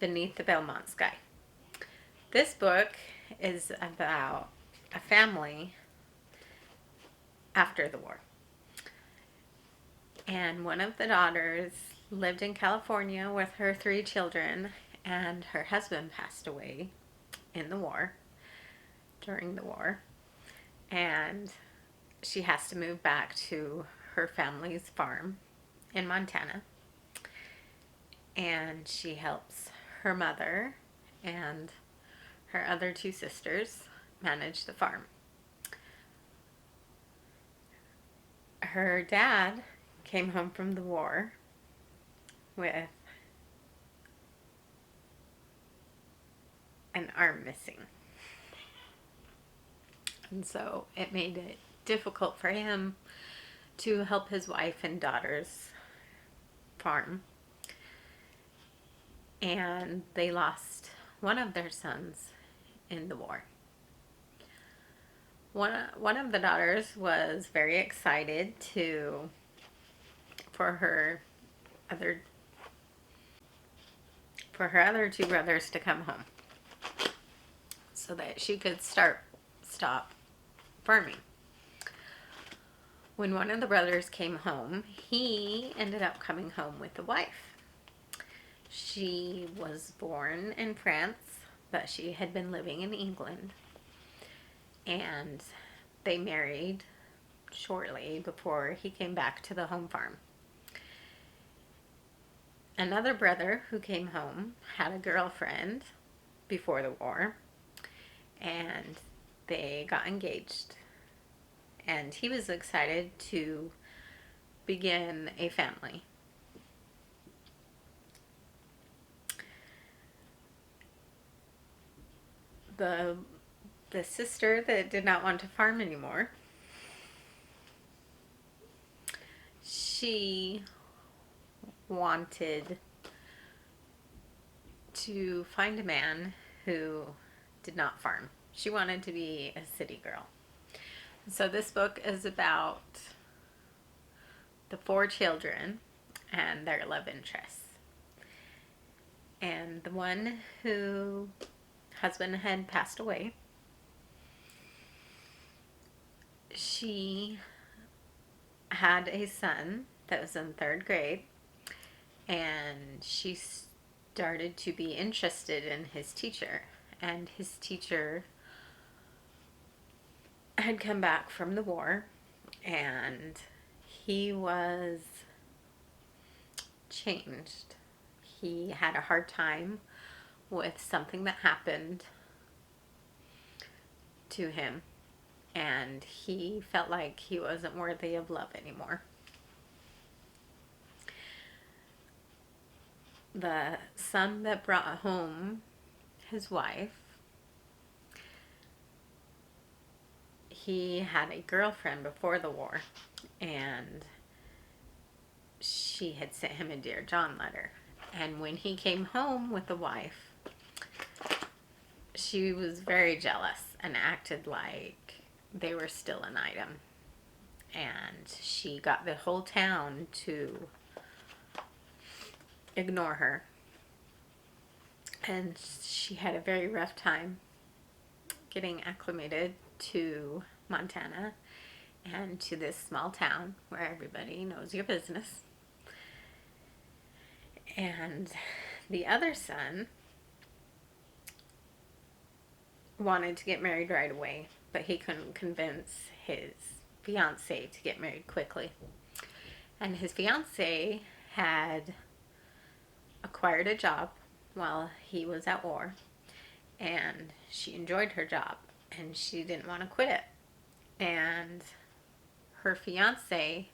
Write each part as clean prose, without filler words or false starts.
Beneath the Belmont Sky. This book is about a family after the war. And one of the daughters lived in California with her 3 children, and her husband passed away in the war, during the war. And she has to move back to her family's farm in Montana. And she helps her mother and her other 2 sisters manage the farm. Her dad came home from the war with an arm missing. And so it made it difficult for him to help his wife and daughter's farm. And they lost one of their sons in the war. One of the daughters was very excited for her other 2 brothers to come home so that she could stop farming. When one of the brothers came home, he ended up coming home with a wife. She was born in France, but she had been living in England. And they married shortly before he came back to the home farm. Another brother who came home had a girlfriend before the war, and they got engaged. And he was excited to begin a family. The sister that did not want to farm anymore, she wanted to find a man who did not farm. She wanted to be a city girl. So this book is about the 4 children and their love interests. And the one whose husband had passed away, she had a son that was in 3rd grade, and she started to be interested in his teacher. And his teacher had come back from the war, and he was changed. He had a hard time with something that happened to him, and he felt like he wasn't worthy of love anymore. The son that brought home his wife, he had a girlfriend before the war, and she had sent him a Dear John letter. And when he came home with the wife, she was very jealous and acted like they were still an item. And she got the whole town to ignore her. And she had a very rough time getting acclimated to Montana and to this small town where everybody knows your business. And the other son wanted to get married right away, but he couldn't convince his fiancée to get married quickly. And his fiancée had acquired a job while he was at war, and she enjoyed her job, and she didn't want to quit it. And her fiancé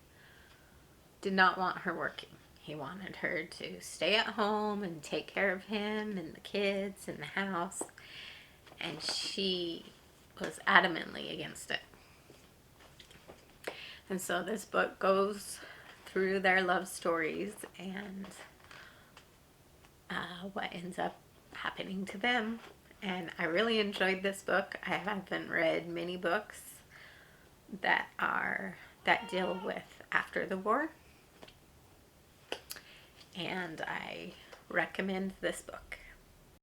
did not want her working. He wanted her to stay at home and take care of him and the kids and the house, and she was adamantly against it. And so this book goes through their love stories and what ends up happening to them. And I really enjoyed this book. I haven't read many books that deal with after the war, and I recommend this book.